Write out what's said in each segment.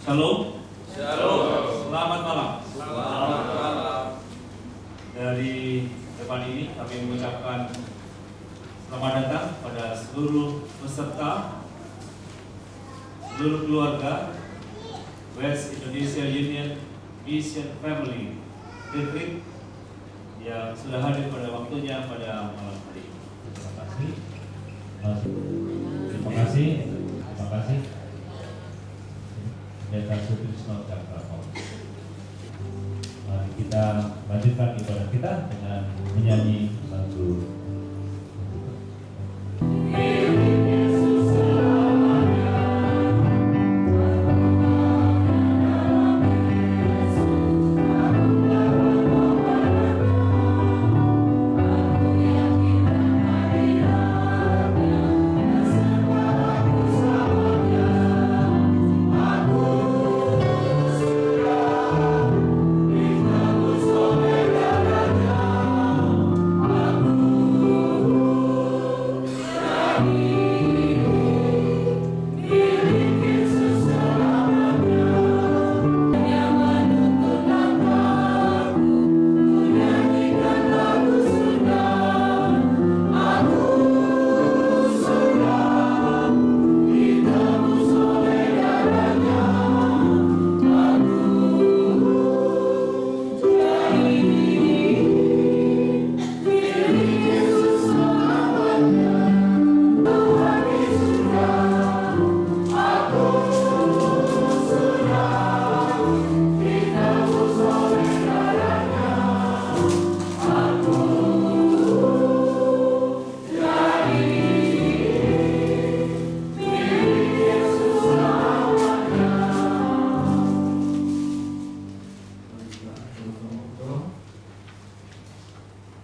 Shalom. Shalom. Selamat malam. Selamat malam. Dari depan ini kami mengucapkan selamat datang pada seluruh peserta, seluruh keluarga West Indonesia Union Mission Family Retreat yang sudah hadir pada waktunya pada malam hari ini. Terima kasih. Terima kasih. Terima kasih. Pendeta Sutrisno Cakrapol. Mari kita lanjutkan ibadah kita dengan menyanyi lagu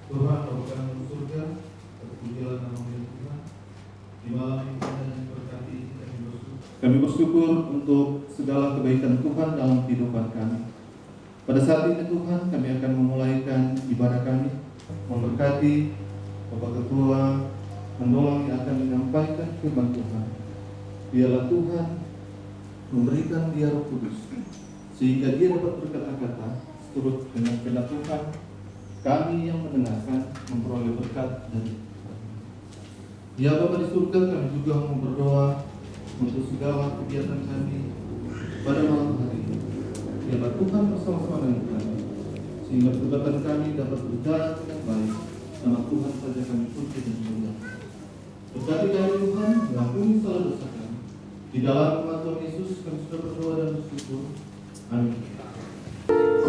Tuhan Bapa di surga, terpujilah nama Tuhan. Di malam ini kami berkati kami bersyukur. Kami bersyukur untuk segala kebaikan Tuhan dalam kehidupan kami. Pada saat ini Tuhan, kami akan memulaikan ibadah kami, memberkati Bapak Ketua Mendolong yang akan menyampaikan firman Tuhan. Biarlah Tuhan memberikan dia Roh Kudus, sehingga dia dapat berkata-kata seturut dengan kehendak Tuhan. Kami yang mendengarkan memperoleh berkat dari Tuhan. Ya Bapa di surga, kami juga mau berdoa untuk segala kegiatan kami pada malam hari ini. Biarlah Tuhan bersama-sama dengan kami, sehingga perbuatan kami dapat berjalan dengan baik. Nama Tuhan saja kami puji dan muliakan. Berkati kami Tuhan, mengampuni salah dosa kami. Di dalam nama Tuhan Yesus kami sudah berdoa dan bersyukur. Amin. You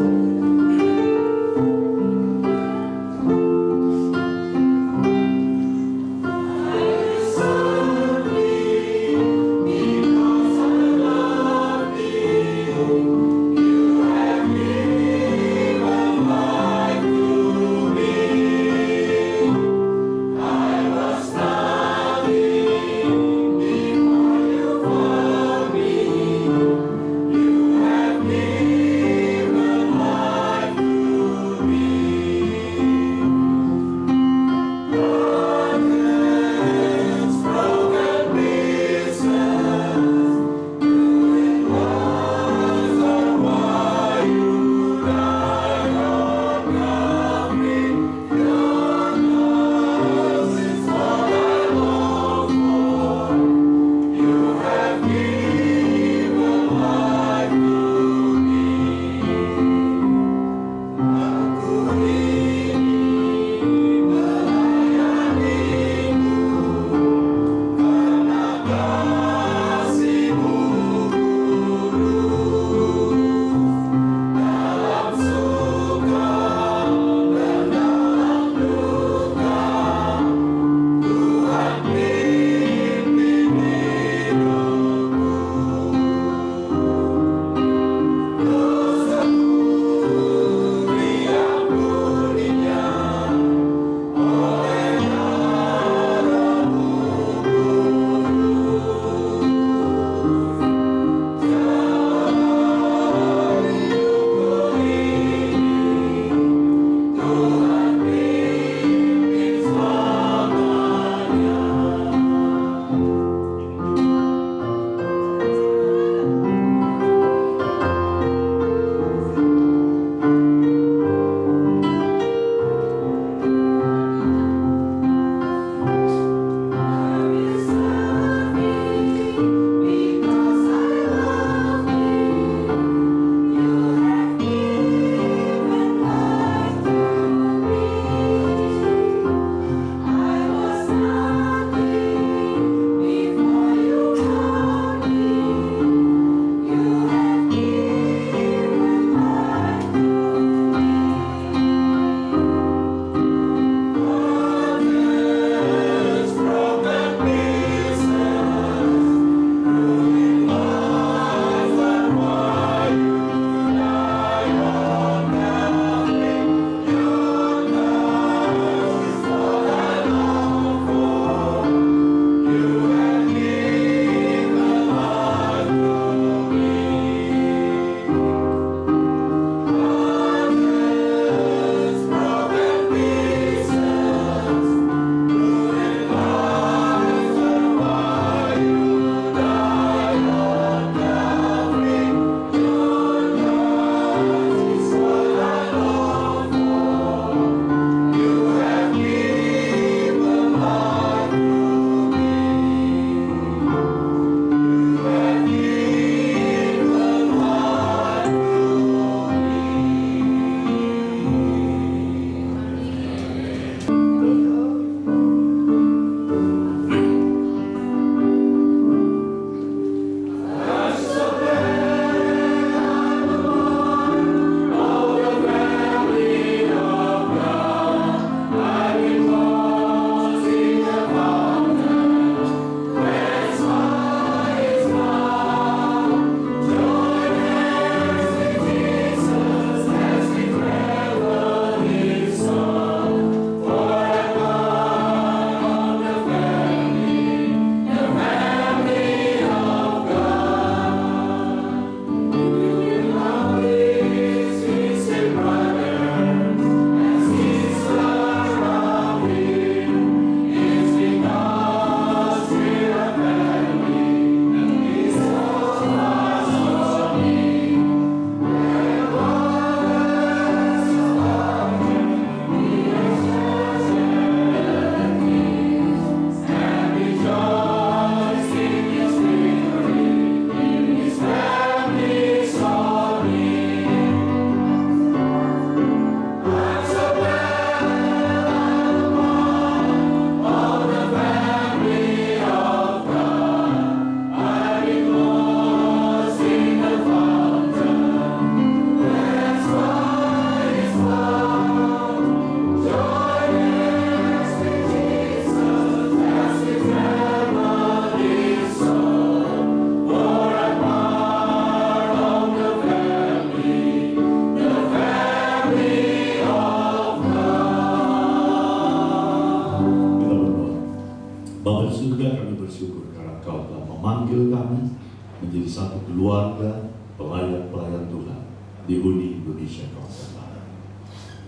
bersyukur karena Kau telah memanggil kami menjadi satu keluarga pelayan-pelayan Tuhan di Uni Indonesia Kawasan Barat.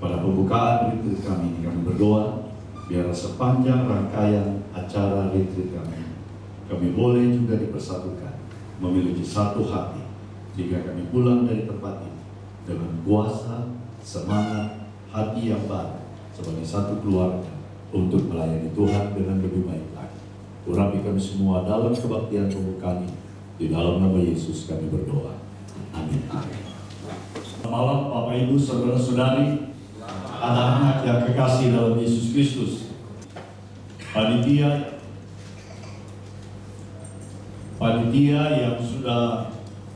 Pada pembukaan retreat kami ini kami berdoa, biar sepanjang rangkaian acara retreat kami boleh juga dipersatukan, memiliki satu hati, jika kami pulang dari tempat ini dengan kuasa, semangat, hati yang baru, sebagai satu keluarga untuk melayani Tuhan dengan lebih baik lagi. Urapi kami semua dalam kebaktian pembukaan ini. Di dalam nama Yesus kami berdoa. Amin. Malam Bapak Ibu, Saudara-saudari, anak-anak yang kekasih dalam Yesus Kristus, panitia yang sudah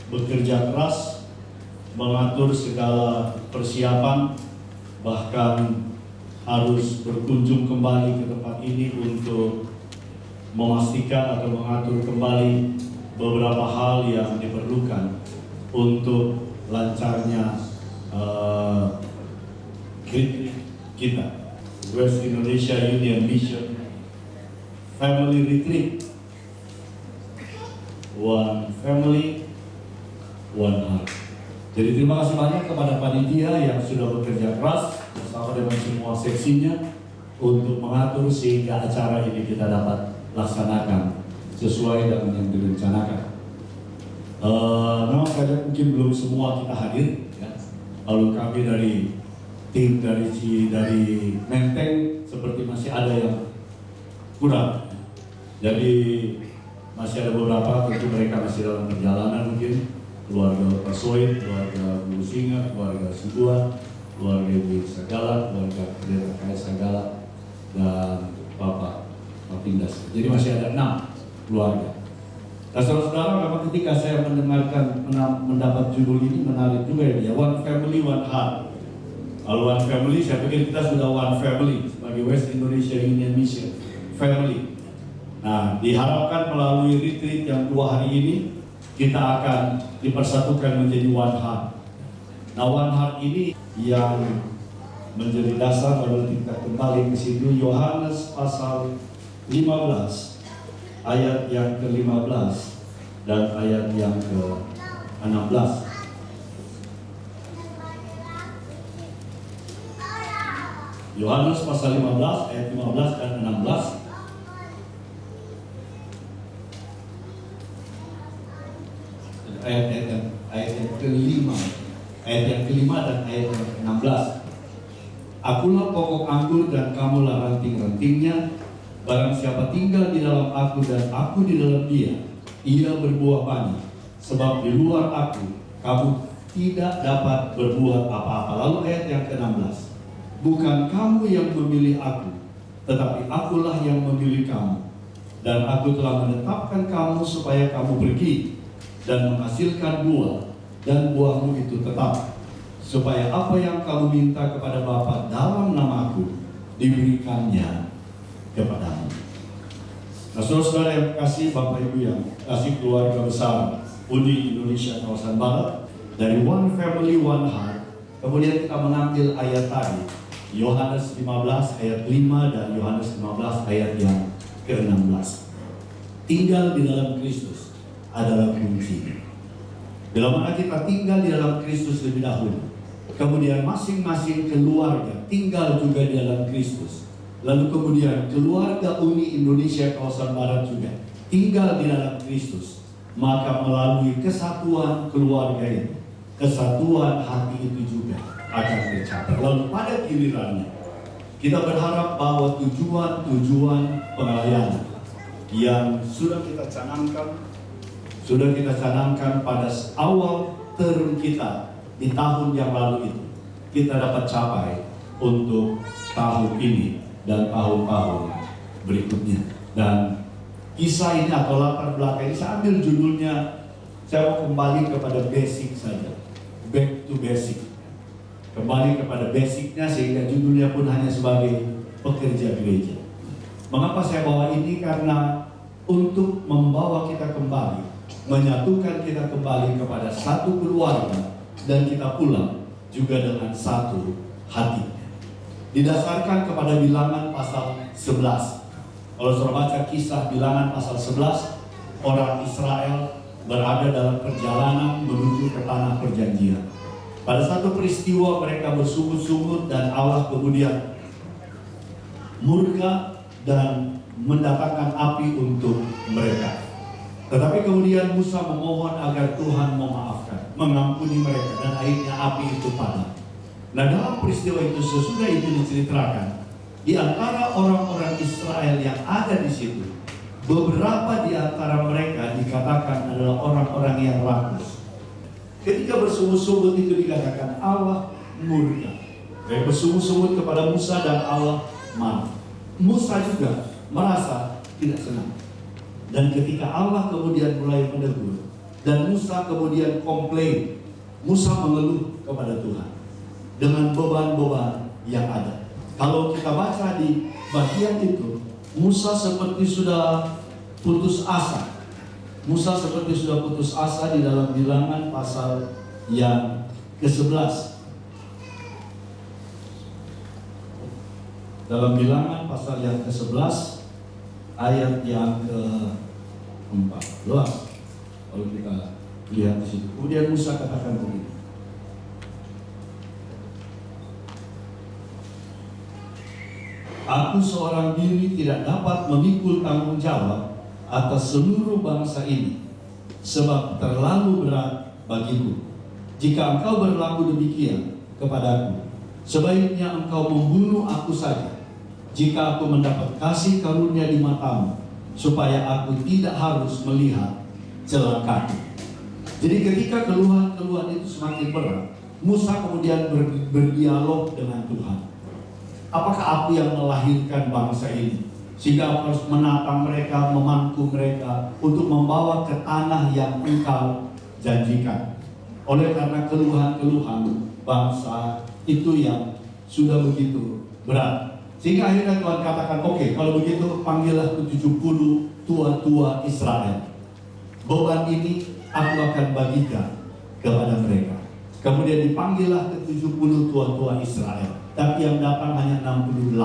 bekerja keras mengatur segala persiapan, bahkan harus berkunjung kembali ke tempat ini untuk memastikan atau mengatur kembali beberapa hal yang diperlukan untuk lancarnya kita, West Indonesia Union Mission Family Retreat, One Family, One Heart. Jadi terima kasih banyak kepada panitia yang sudah bekerja keras bersama dengan semua seksinya untuk mengatur sehingga acara ini kita dapat laksanakan sesuai dengan yang direncanakan. Memang saja mungkin belum semua kita hadir, ya. Lalu kami dari tim dari Menteng seperti masih ada yang kurang. Jadi masih ada beberapa, tentu mereka masih dalam perjalanan mungkin. Keluarga Pasoid, keluarga Guru Singa, keluarga Subuan, keluarga Ibu Sagala, keluarga Pendeta Kaya Sagala, dan Bapak Mapindas. Jadi masih ada 6 keluarga. Nah, saudara-saudara, memang ketika saya mendapat judul ini menarik juga ya, One Family, One Heart. Kalau One Family, saya pikir kita sudah One Family sebagai West Indonesia Union Mission Family. Nah, diharapkan melalui retreat yang 2 hari ini, kita akan dipersatukan menjadi One Heart. Nah, One Heart ini yang menjadi dasar adalah kita kembali ke situ, Yohanes pasal 15 ayat yang ke-15 dan ayat yang ke-16. Yohanes pasal 15 ayat 15 dan 16. Ayat yang kelima dan ayat yang ke-16. Akulah pokok anggur dan kamulah ranting-rantingnya. Barang siapa tinggal di dalam aku dan aku di dalam dia, ia berbuah banyak. Sebab di luar aku, kamu tidak dapat berbuat apa-apa. Lalu ayat yang ke-16. Bukan kamu yang memilih aku, tetapi akulah yang memilih kamu. Dan aku telah menetapkan kamu supaya kamu pergi dan menghasilkan buah, dan buahmu itu tetap, supaya apa yang kamu minta kepada Bapa dalam namaku diberikannya kepadamu. Nah, saudara-saudara yang kasih, Bapak Ibu yang kasih, keluarga besar Uni Indonesia Kawasan Barat, dari One Family, One Heart, kemudian kita mengambil ayat tadi, Yohanes 15 ayat 5 dan Yohanes 15 ayat yang ke-16. Tinggal di dalam Kristus adalah kunci. Bila mana kita tinggal di dalam Kristus lebih dahulu, kemudian masing-masing keluarga tinggal juga di dalam Kristus, lalu kemudian keluarga Uni Indonesia Kawasan Barat juga tinggal di dalam Kristus, maka melalui kesatuan keluarga itu, kesatuan hati itu juga akan tercapai. Lalu pada gilirannya kita berharap bahwa tujuan pelayanan yang sudah kita canangkan pada awal term kita di tahun yang lalu itu, kita dapat capai untuk tahun ini dan tahun-tahun berikutnya. Dan kisah ini atau latar belakang ini saya ambil judulnya, saya mau kembali kepada basic saja, back to basic, kembali kepada basicnya, sehingga judulnya pun hanya sebagai pekerja gereja. Mengapa saya bawa ini? Karena untuk membawa kita kembali, menyatukan kita kembali kepada satu keluarga, dan kita pulang juga dengan satu hati. Didasarkan kepada Bilangan pasal 11 Kalau saudara baca Kisah Bilangan pasal 11, orang Israel berada dalam perjalanan menuju ke tanah perjanjian. Pada satu peristiwa mereka bersungut-sungut dan Allah kemudian murka dan mendatangkan api untuk mereka. Tetapi kemudian Musa memohon agar Tuhan memaafkan, mengampuni mereka, dan akhirnya api itu padam. Nah, dalam peristiwa itu, sesudah itu diceritakan, di antara orang-orang Israel yang ada di situ, beberapa di antara mereka dikatakan adalah orang-orang yang rakus. Ketika bersungut-sungut itu dikatakan Allah murka. Mereka bersungut-sungut kepada Musa dan Allah marah. Musa juga merasa tidak senang. Dan ketika Allah kemudian mulai menegur, dan Musa kemudian komplain, Musa mengeluh kepada Tuhan dengan beban-beban yang ada. Kalau kita baca di bagian itu, Musa seperti sudah putus asa. Musa seperti sudah putus asa di dalam Bilangan pasal yang ke-11. Dalam Bilangan pasal yang ke-11 ayat yang ke-14. Kalau kita lihat di situ, kemudian Musa katakan begini. Aku seorang diri tidak dapat memikul tanggung jawab atas seluruh bangsa ini, sebab terlalu berat bagiku. Jika engkau berlaku demikian kepadaku, sebaiknya engkau membunuh aku saja, jika aku mendapat kasih karunia di matamu, supaya aku tidak harus melihat celakaku. Jadi ketika keluhan-keluhan itu semakin berat, Musa kemudian berdialog dengan Tuhan. Apakah aku yang melahirkan bangsa ini, sehingga aku harus menatang mereka, memangku mereka untuk membawa ke tanah yang engkau janjikan? Oleh karena keluhan-keluhan bangsa itu yang sudah begitu berat, sehingga akhirnya Tuhan katakan, oke, kalau begitu panggillah ke-70 tua-tua Israel. Beban ini aku akan bagikan kepada mereka. Kemudian dipanggillah ke-70 tua-tua Israel, tapi yang datang hanya 68.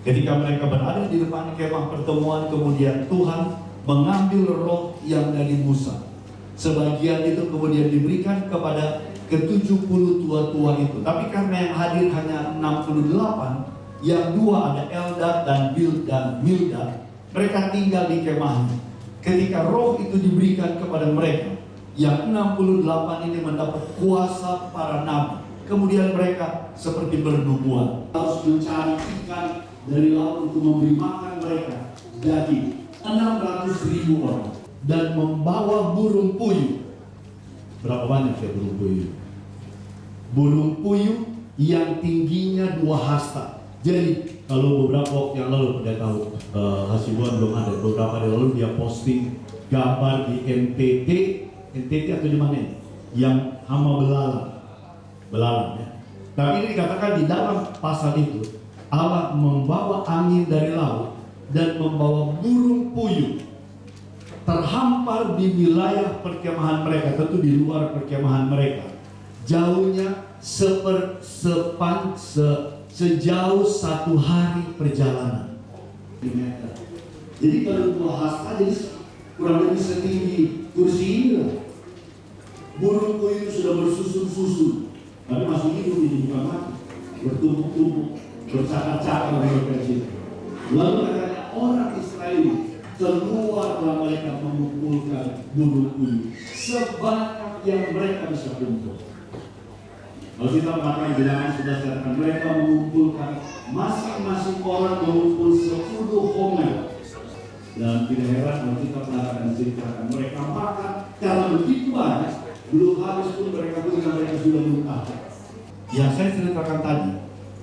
Ketika mereka berada di depan kemah pertemuan, kemudian Tuhan mengambil roh yang dari Musa. Sebagian itu kemudian diberikan kepada ke-70 tua-tua itu. Tapi karena yang hadir hanya 68, yang dua ada Eldad dan Mildad, mereka tinggal di kemahnya. Ketika roh itu diberikan kepada mereka, yang 68 ini mendapat kuasa para nabi. Kemudian mereka seperti bernubuat, harus mencari ikan dari laut untuk memberi makan mereka daging 600.000 orang, dan membawa burung puyuh. Berapa banyak ya burung puyuh? Burung puyuh yang tingginya 2 hasta. Jadi kalau beberapa waktu yang lalu tidak tahu, Hasibuan belum ada. Beberapa hari lalu dia posting gambar di NTT atau di mana? Yang hama belalang ya. Tapi ini dikatakan di dalam pasal itu, Allah membawa angin dari laut dan membawa burung puyuh terhampar di wilayah perkemahan mereka, tentu di luar perkemahan mereka. Jauhnya sejauh 1 hari perjalanan. Jadi kalau 2 hasta, jadi kurang lebih setinggi kursi ini lah. Burung puyuh itu sudah bersusun-susun, tapi masih hidup ini, bukan mati, bertumpuk-tumpuk, bercakar-cakar mereka di situ. Lalu katanya orang Israel keluarlah mereka mengumpulkan burung puyuh sebanyak yang mereka bisa kumpul. Kalau kita mengatakan Bilangan sudah sekarang, mereka mengumpulkan, masing-masing orang mengumpul 10 homer. Dan tidak heran kalau kita mengatakan ceritakan mereka makan karena begitu banyak, belum habis pun mereka sudah muntah. Yang saya ceritakan tadi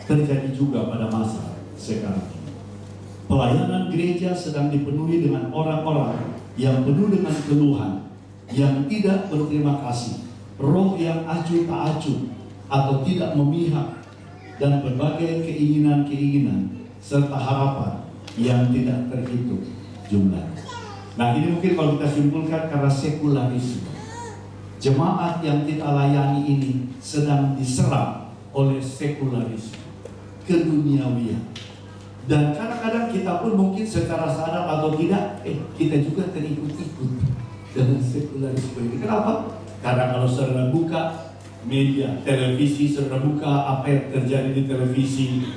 terjadi juga pada masa sekarang. Pelayanan gereja sedang dipenuhi dengan orang-orang yang penuh dengan keluhan, yang tidak berterima kasih, roh yang acuh tak acuh atau tidak memihak, dan berbagai keinginan-keinginan serta harapan yang tidak terhitung jumlahnya. Nah, ini mungkin kalau kita simpulkan karena sekularisme. Jemaat yang kita layani ini sedang diserang oleh sekularisme, keduniawian. Dan kadang-kadang kita pun mungkin secara sadar atau tidak, kita juga terikut-ikut dengan sekularisme ini. Kenapa? Karena kalau saudara buka media, televisi, saudara buka apa yang terjadi di televisi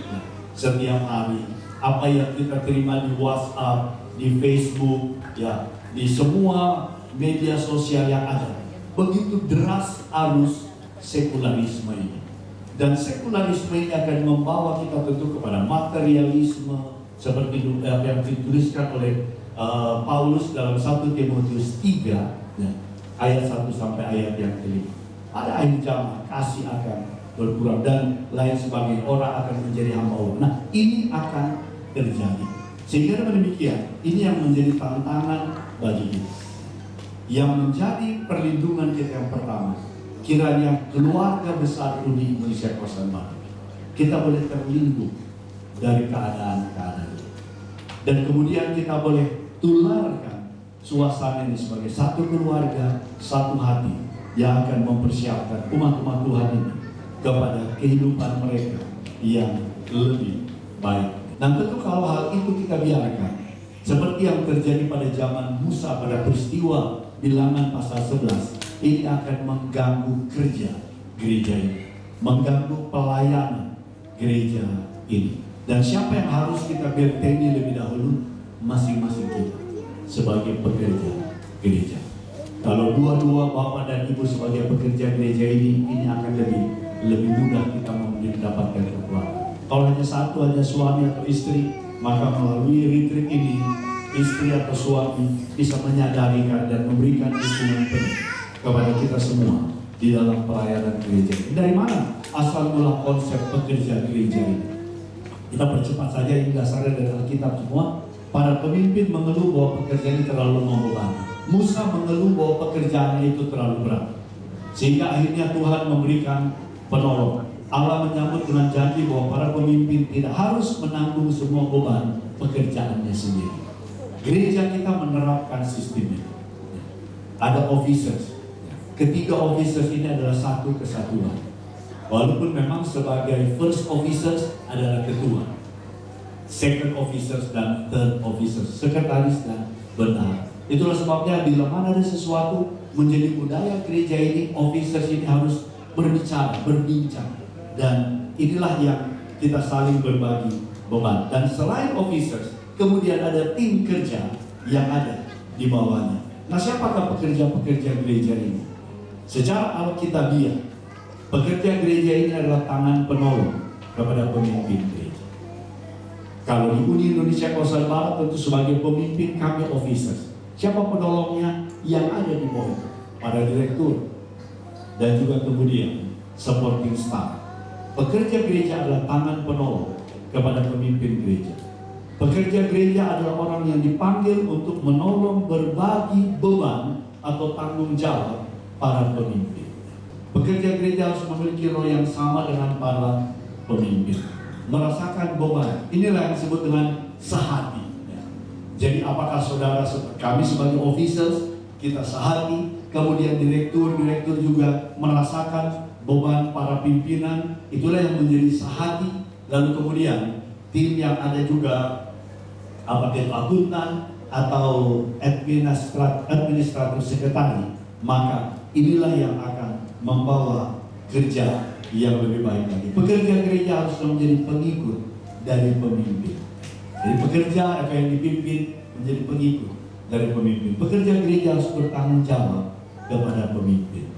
setiap hari, apa yang kita terima di WhatsApp, di Facebook, ya, di semua media sosial yang ada. Begitu deras arus sekularisme ini. Dan sekularisme ini akan membawa kita tentu kepada materialisme seperti apa yang dituliskan oleh Paulus dalam 1 Timotius 3 ya, ayat 1 sampai ayat yang kelima. Pada akhir zaman kasih akan berkurang dan lain sebagainya, orang akan menjadi hamba Allah. Nah, ini akan terjadi. Sehingga dengan demikian, ini yang menjadi tantangan bagi kita. Yang menjadi perlindungan kita yang pertama, kiranya keluarga besar Uni Indonesia Kawasan Barat kita boleh terlindung dari keadaan-keadaan ini. Dan kemudian kita boleh tularkan suasana ini sebagai satu keluarga, satu hati yang akan mempersiapkan umat-umat Tuhan ini kepada kehidupan mereka yang lebih baik. Dan tentu kalau hal itu kita biarkan, seperti yang terjadi pada zaman Musa pada peristiwa Bilangan pasal 11, ini akan mengganggu kerja gereja ini, mengganggu pelayanan gereja ini. Dan siapa yang harus kita berteni lebih dahulu? Masing-masing kita sebagai pekerja gereja. Kalau dua-dua bapak dan ibu sebagai pekerja gereja ini akan lebih mudah kita mendapatkan kekuatan. Kalau hanya satu, hanya suami atau istri, maka melalui retreat ini istri atau suami bisa menyadari dan memberikan dukungan penuh kepada kita semua di dalam pelayanan gereja. Dari mana asal mula konsep pekerja gereja ini? Kita percepat saja, ini dasarnya dari Alkitab semua. Para pemimpin mengeluh bahwa pekerjaan ini terlalu membebani. Musa mengeluh bahwa pekerjaannya itu terlalu berat. Sehingga akhirnya Tuhan memberikan penolong. Allah menyambut dengan janji bahwa para pemimpin tidak harus menanggung semua beban pekerjaannya sendiri. Gereja kita menerapkan sistem ini. Ada officers. Ketiga officers ini adalah satu kesatuan. Walaupun memang sebagai first officers adalah ketua, second officers dan third officers, sekretaris dan bendahara. Itulah sebabnya bila mana ada sesuatu menjadi budaya gereja ini, officers ini harus berbicara, berbincang. Dan inilah yang kita saling berbagi beban. Dan selain officers, kemudian ada tim kerja yang ada di bawahnya. Nah, siapakah pekerja-pekerja gereja ini? Secara alkitabiah, pekerja gereja ini adalah tangan penolong kepada pemimpin gereja. Kalau di Uni Indonesia Kawasan Barat tentu sebagai pemimpin kami officers. Siapa penolongnya? Yang ada di bawah, para direktur dan juga kemudian supporting staff. Pekerja gereja adalah tangan penolong kepada pemimpin gereja. Pekerja gereja adalah orang yang dipanggil untuk menolong berbagi beban atau tanggung jawab para pemimpin. Pekerja gereja harus memiliki roh yang sama dengan para pemimpin, merasakan beban. Inilah yang disebut dengan sehati. Jadi apakah saudara, kami sebagai officers, kita sehati, kemudian direktur juga merasakan beban para pimpinan, itulah yang menjadi sehati. Lalu kemudian tim yang ada juga apakah itu akuntan atau administratif sekretari, maka inilah yang akan membawa kerja yang lebih baik lagi. Pekerja gereja harus menjadi pengikut dari pemimpin. Jadi pekerja atau yang dipimpin menjadi pengikut dari pemimpin. Pekerja gereja harus bertanggung jawab kepada pemimpin.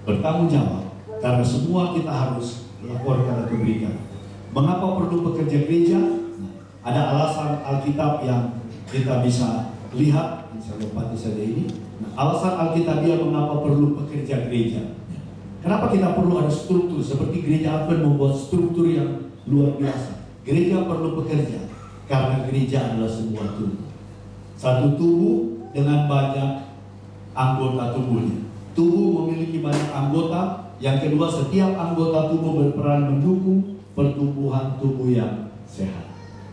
Bertanggung jawab karena semua kita harus laporkan atau berikan. Mengapa perlu pekerja gereja? Ada alasan Alkitab yang kita bisa lihat. Saya lompat saja ini. Alasan Alkitabiah mengapa perlu pekerja gereja. Kenapa kita perlu ada struktur? Seperti gereja Advent membuat struktur yang luar biasa. Gereja perlu bekerja karena gereja adalah sebuah tubuh. Satu tubuh dengan banyak anggota tubuhnya. Tubuh memiliki banyak anggota. Yang kedua, setiap anggota tubuh berperan mendukung pertumbuhan tubuh yang sehat.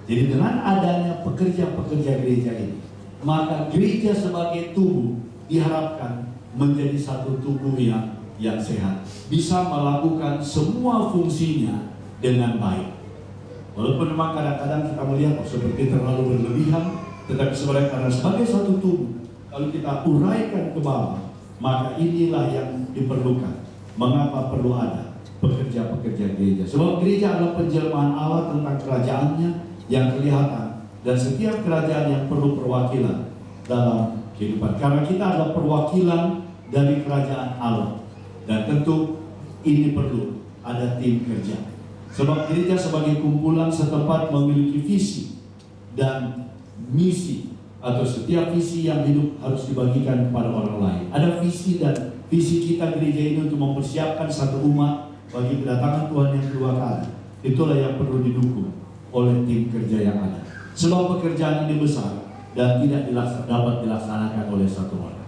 Jadi dengan adanya pekerja-pekerja gereja ini, maka gereja sebagai tubuh diharapkan menjadi satu tubuh yang sehat, bisa melakukan semua fungsinya dengan baik. Walaupun memang kadang-kadang kita melihat seperti terlalu berlebihan, tetapi sebenarnya karena sebagai satu tubuh, kalau kita uraikan ke bawah, maka inilah yang diperlukan. Mengapa perlu ada pekerja-pekerja gereja? Sebab gereja adalah penjelmaan Allah tentang kerajaannya yang kelihatan, dan setiap kerajaan yang perlu perwakilan dalam kehidupan. Karena kita adalah perwakilan dari kerajaan Allah, dan tentu ini perlu ada tim kerja. Sebab gereja sebagai kumpulan setempat memiliki visi dan misi, atau setiap visi yang hidup harus dibagikan kepada orang lain. Ada visi, dan visi kita gereja ini untuk mempersiapkan satu umat bagi kedatangan Tuhan yang kedua kali. Itulah yang perlu didukung oleh tim kerja yang ada. Sebab pekerjaan ini besar dan tidak dapat dilaksanakan oleh satu orang.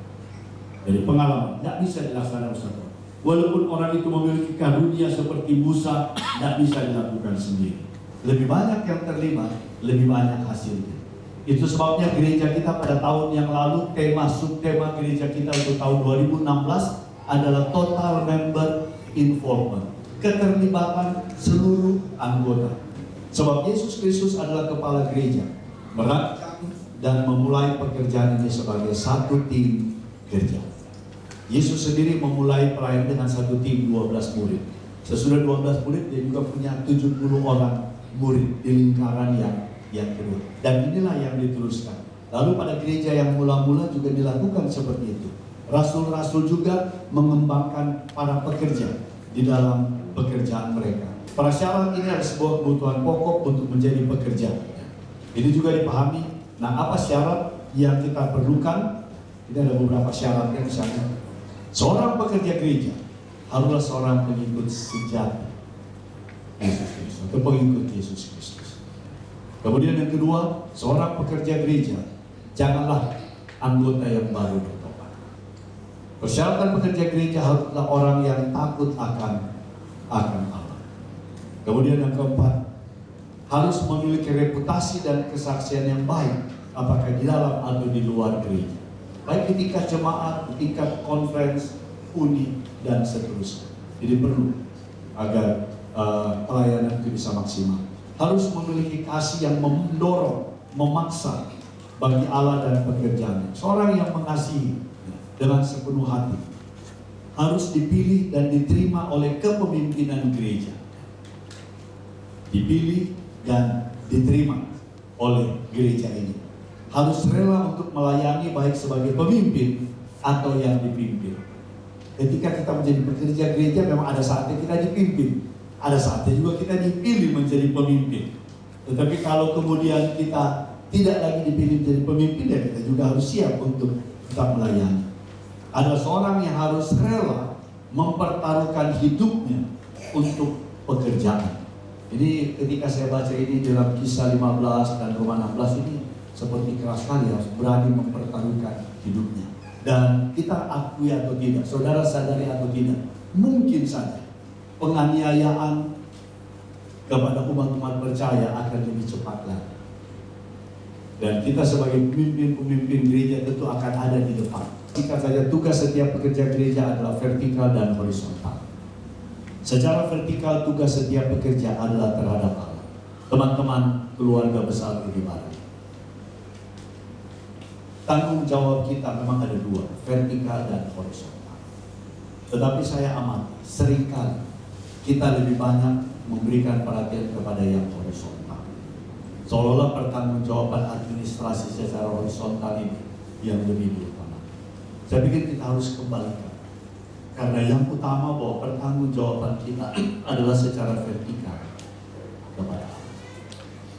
Jadi pengalaman tidak bisa dilaksanakan oleh satu orang. Walaupun orang itu memiliki karunia seperti Musa, tidak bisa dilakukan sendiri. Lebih banyak yang terlibat, lebih banyak hasilnya. Itu sebabnya gereja kita pada tahun yang lalu, subtema gereja kita untuk tahun 2016 adalah Total Member Involvement, keterlibatan seluruh anggota. Sebab Yesus Kristus adalah kepala gereja, merancang dan memulai pekerjaan ini sebagai satu tim kerja. Yesus sendiri memulai pelayanan dengan satu tim 12 murid. Sesudah 12 murid, dia juga punya 70 orang murid di lingkaran yang kedua. Dan inilah yang diteruskan. Lalu pada gereja yang mula-mula juga dilakukan seperti itu. Rasul-rasul juga mengembangkan para pekerja di dalam pekerjaan mereka. Prasyarat ini adalah sebuah kebutuhan pokok untuk menjadi pekerja. Ini juga dipahami. Nah, apa syarat yang kita perlukan? Ini ada beberapa syaratnya, misalnya seorang pekerja gereja haruslah seorang pengikut sejati Yesus Kristus atau pengikut Yesus Kristus. Kemudian yang kedua, seorang pekerja gereja janganlah anggota yang baru bertobat. Persyaratan pekerja gereja haruslah orang yang takut akan Allah. Kemudian yang keempat, harus memiliki reputasi dan kesaksian yang baik, apakah di dalam atau di luar gereja. Baik di tingkat jemaat, di tingkat conference, uni, dan seterusnya. Jadi perlu agar pelayanan itu bisa maksimal. Harus memiliki kasih yang mendorong, memaksa bagi Allah dan pekerjaannya. Seorang yang mengasihi dengan sepenuh hati harus dipilih dan diterima oleh kepemimpinan gereja. Dipilih dan diterima oleh gereja ini. Harus rela untuk melayani baik sebagai pemimpin atau yang dipimpin. Ketika kita menjadi pekerja gereja, memang ada saatnya kita dipimpin, ada saatnya juga kita dipilih menjadi pemimpin. Tetapi kalau kemudian kita tidak lagi dipilih menjadi pemimpin, ya kita juga harus siap untuk tetap melayani. Ada seorang yang harus rela mempertaruhkan hidupnya untuk pekerjaan. Jadi ketika saya baca ini dalam Kisah 15 dan Roma 16 ini seperti keras sekali, harus berani mempertaruhkan hidupnya. Dan kita akui atau tidak, saudara sadari atau tidak, mungkin saja penganiayaan kepada umat-umat percaya akan lebih cepat lagi. Dan kita sebagai pemimpin-pemimpin gereja tentu akan ada di depan. Jika saja tugas setiap pekerja gereja adalah vertikal dan horizontal. Secara vertikal tugas setiap pekerja adalah terhadap Allah. Teman-teman keluarga besar di barat. Tanggung jawab kita memang ada dua, vertikal dan horizontal. Tetapi saya amati, seringkali kita lebih banyak memberikan perhatian kepada yang horizontal. Seolah-olah pertanggungjawaban administrasi secara horizontal ini yang lebih utama. Saya pikir kita harus kembalikan. Karena yang utama bahwa pertanggungjawaban kita adalah secara vertikal kepada Allah.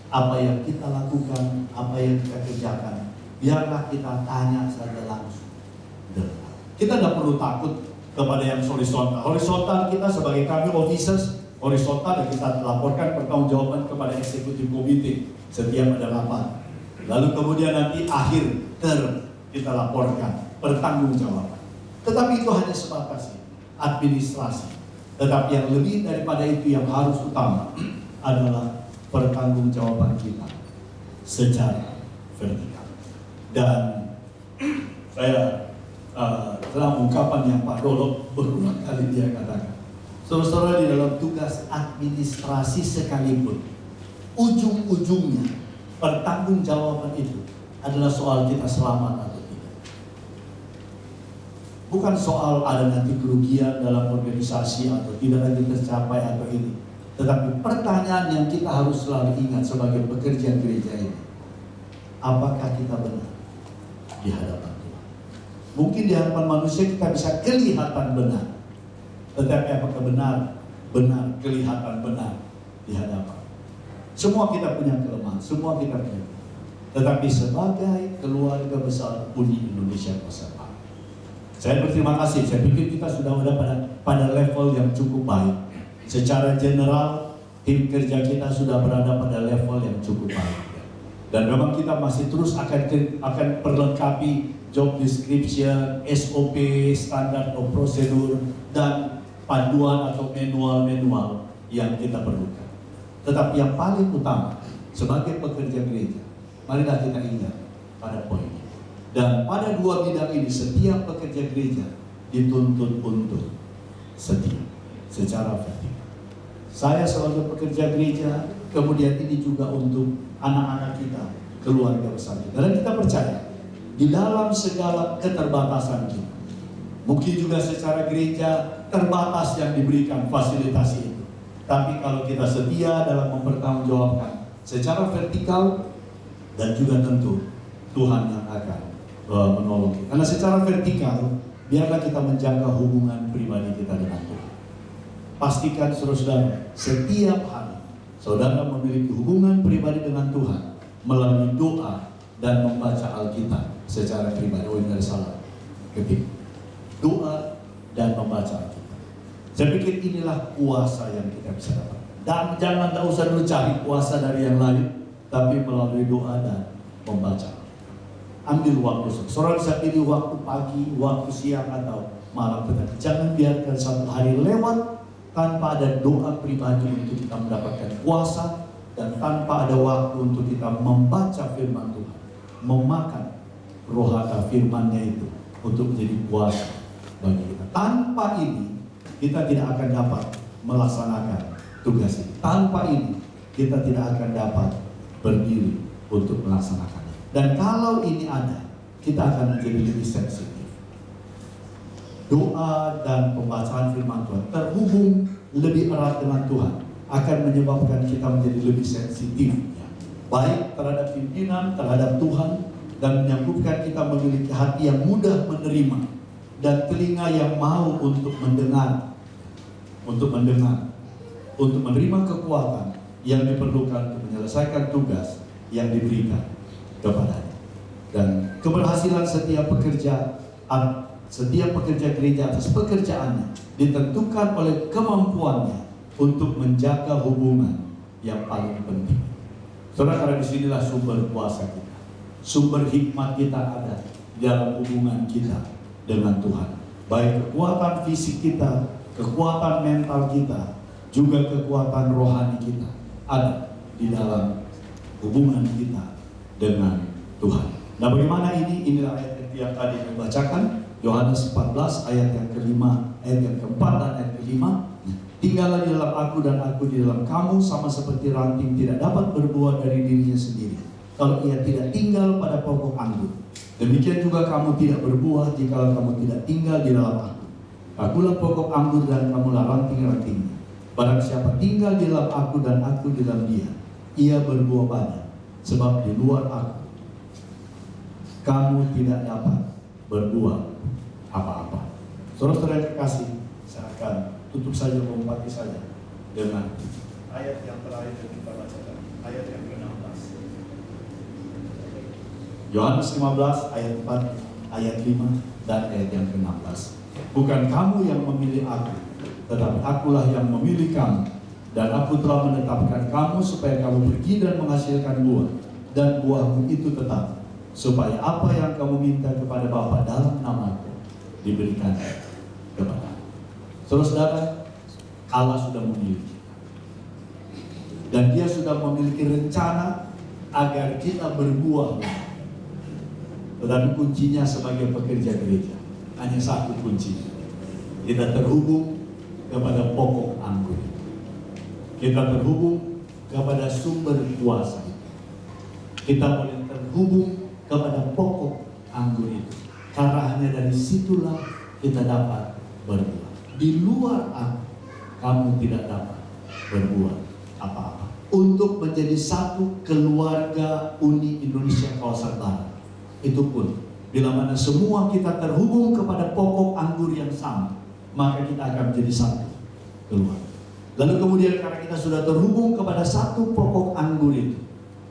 Apa yang kita lakukan, apa yang kita kerjakan, biarlah kita tanya saja langsung. Kita tidak perlu takut kepada yang horizontal. Horizontal kita sebagai kami officers, horizontal dan kita laporkan pertanggungjawaban kepada eksekutif komite setiap ada rapat. Lalu kemudian nanti akhir term kita laporkan pertanggungjawaban. Tetapi itu hanya sebatas administrasi. Tetapi yang lebih daripada itu yang harus utama adalah pertanggungjawaban kita secara vertikal. Dan saya dalam ungkapan yang Pak Dolok berulang kali dia katakan, saudara-saudara, di dalam tugas administrasi sekalipun ujung-ujungnya pertanggungjawaban itu adalah soal kita selamat atau tidak. Bukan soal ada nanti kerugian dalam organisasi atau tidak lagi tercapai atau ini. Tetapi pertanyaan yang kita harus selalu ingat sebagai pekerja gereja ini, apakah kita benar di hadapan Tuhan? Mungkin di hadapan manusia kita bisa kelihatan benar, tetapi apakah benar kelihatan benar di hadapan? Semua kita punya kelemahan, semua kita punya. Tetapi sebagai keluarga besar Uni Indonesia Persatuan, saya berterima kasih. Saya pikir kita sudah ada pada level yang cukup baik. Secara general, tim kerja kita sudah berada pada level yang cukup baik. Dan memang kita masih terus akan perlengkapi job description, SOP, standar of prosedur, dan panduan atau manual-manual yang kita perlukan. Tetapi yang paling utama, sebagai pekerja gereja, marilah kita ingat pada poin ini. Dan pada dua bidang ini, setiap pekerja gereja dituntut untuk setia secara vertikal. Saya sebagai pekerja gereja, kemudian ini juga untuk anak-anak kita, keluarga besar kita. Dan kita percaya, di dalam segala keterbatasan kita, mungkin juga secara gereja terbatas yang diberikan fasilitas itu. Tapi kalau kita setia dalam mempertanggungjawabkan secara vertikal, dan juga tentu Tuhan yang akan menolong kita. Karena secara vertikal, biarlah kita menjaga hubungan pribadi kita dengan Tuhan. Pastikan saudara, setiap hari saudara memiliki hubungan pribadi dengan Tuhan melalui doa dan membaca Alkitab secara pribadi. Oh, ini ada salah ketik. Doa dan membaca Alkitab. Saya pikir inilah kuasa yang kita bisa dapat. Dan jangan tak usah dulu cari kuasa dari yang lain, tapi melalui doa dan membaca. Ambil waktu. Saudara bisa pilih waktu pagi, waktu siang atau malam. Tetapi jangan biarkan satu hari lewat tanpa ada doa pribadi untuk kita mendapatkan kuasa, dan tanpa ada waktu untuk kita membaca firman Tuhan, memakan rohata firman-Nya itu untuk menjadi kuasa bagi kita. Tanpa ini kita tidak akan dapat melaksanakan tugas ini. Tanpa ini kita tidak akan dapat berdiri untuk melaksanakannya. Dan kalau ini ada, kita akan menjadi lebih sensitif. Doa dan pembacaan firman Tuhan terhubung lebih erat dengan Tuhan akan menyebabkan kita menjadi lebih sensitif, baik terhadap pimpinan, terhadap Tuhan, dan menyambutkan kita memiliki hati yang mudah menerima dan telinga yang mau untuk mendengar, untuk menerima kekuatan yang diperlukan untuk menyelesaikan tugas yang diberikan kepadanya. Dan keberhasilan setiap pekerja gereja atas pekerjaannya ditentukan oleh kemampuannya untuk menjaga hubungan yang paling penting. Saudara, karena disinilah sumber kuasa kita, sumber hikmat kita ada di dalam hubungan kita dengan Tuhan. Baik kekuatan fisik kita, kekuatan mental kita, juga kekuatan rohani kita ada di dalam hubungan kita dengan Tuhan. Nah, bagaimana ini? Inilah ayat yang tadi saya bacakan. Yohanes 14 ayat yang kelima, ayat yang keempat dan ayat kelima. Tinggallah di dalam aku dan aku di dalam kamu, sama seperti ranting tidak dapat berbuah dari dirinya sendiri kalau ia tidak tinggal pada pokok anggur. Demikian juga kamu tidak berbuah jika kamu tidak tinggal di dalam aku. Akulah pokok anggur dan kamulah ranting-rantingnya. Barang siapa tinggal di dalam aku dan aku di dalam dia, ia berbuah banyak. Sebab di luar aku kamu tidak dapat berbuah apa-apa. Saudara-saudara yang kekasih, saya akan tutup saja, melompat saja dengan ayat yang terakhir yang kita bacakan, ayat yang ke-16. Yohanes 15 ayat 4, ayat 5 dan ayat yang ke-16. Bukan kamu yang memilih aku, tetapi akulah yang memilih kamu, dan aku telah menetapkan kamu supaya kamu pergi dan menghasilkan buah, dan buahmu itu tetap, supaya apa yang kamu minta kepada Bapa dalam namaku diberikan kepada. Saudara, Allah sudah memilih kita, dan Dia sudah memiliki rencana agar kita berbuah. Tetapi kuncinya sebagai pekerja gereja hanya satu kunci: kita terhubung kepada pokok anggur. Kita terhubung kepada sumber kuasa itu. Kita boleh terhubung kepada pokok anggur itu. Karena hanya dari situlah kita dapat berbuah. Di luar aku, kamu tidak dapat berbuat apa-apa. Untuk menjadi satu keluarga Uni Indonesia Kawasan Barat, itu pun bila mana semua kita terhubung kepada pokok anggur yang sama, maka kita akan menjadi satu keluarga. Lalu kemudian karena kita sudah terhubung kepada satu pokok anggur itu,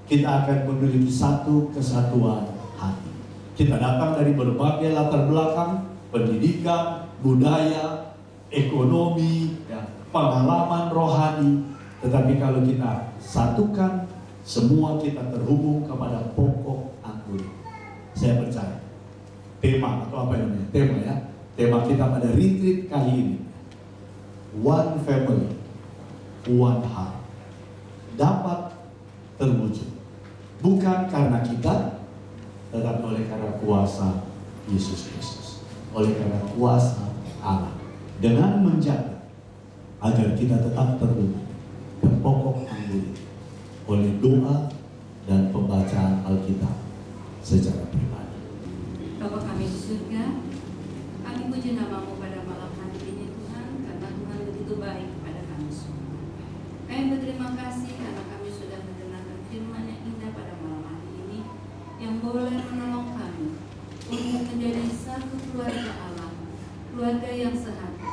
kita akan memiliki satu kesatuan hati. Kita datang dari berbagai latar belakang, pendidikan, budaya, ekonomi, ya, pengalaman rohani. Tetapi kalau kita satukan, semua kita terhubung kepada pokok anggur. Saya percaya tema atau apa namanya? Tema ya. Tema kita pada retreat kali ini, one family, one heart, dapat terwujud. Bukan karena kita, tetapi oleh karena kuasa Yesus Kristus. Oleh karena kuasa Allah. Dengan menjaga agar kita tetap terhubung ke pokok anggur itu oleh doa dan pembacaan Alkitab secara pribadi. Bapa kami di surga, kami puji nama-Mu pada malam hari ini Tuhan, karena Tuhan begitu baik kepada kami semua. Kami berterima kasih karena kami sudah mendengarkan firman yang indah pada malam hari ini, yang boleh menolong kami untuk menjadi satu keluarga Allah, keluarga yang sehati.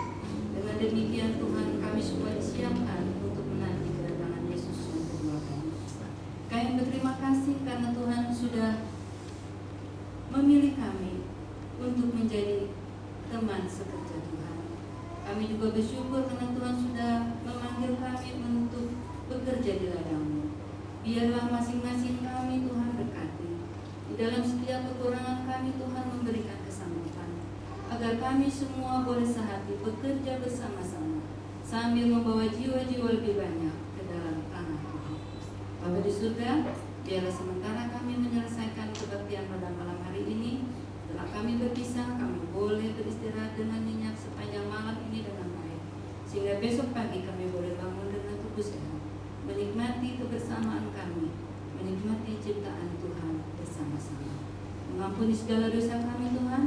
Dengan demikian Tuhan, kami semua disiapkan untuk menanti kedatangan Yesus yang kedua kali. Kami berterima kasih karena Tuhan sudah memilih kami untuk menjadi teman sekerja Tuhan. Kami juga bersyukur karena Tuhan sudah memanggil kami untuk bekerja di ladang-Mu. Biarlah masing-masing kami Tuhan berkati. Di dalam setiap kekurangan kami Tuhan memberikan kesanggupan, agar kami semua boleh sehati bekerja bersama-sama sambil membawa jiwa-jiwa lebih banyak ke dalam tanah Tuhan. Bapa di surga, biarlah sementara kami menyelesaikan kebaktian pada malam hari ini, setelah kami berpisah, kami boleh beristirahat dengan nyenyak sepanjang malam ini dengan baik, sehingga besok pagi kami boleh bangun dengan tubuh sehat, menikmati kebersamaan kami, menikmati ciptaan Tuhan bersama-sama. Mengampuni segala dosa kami Tuhan,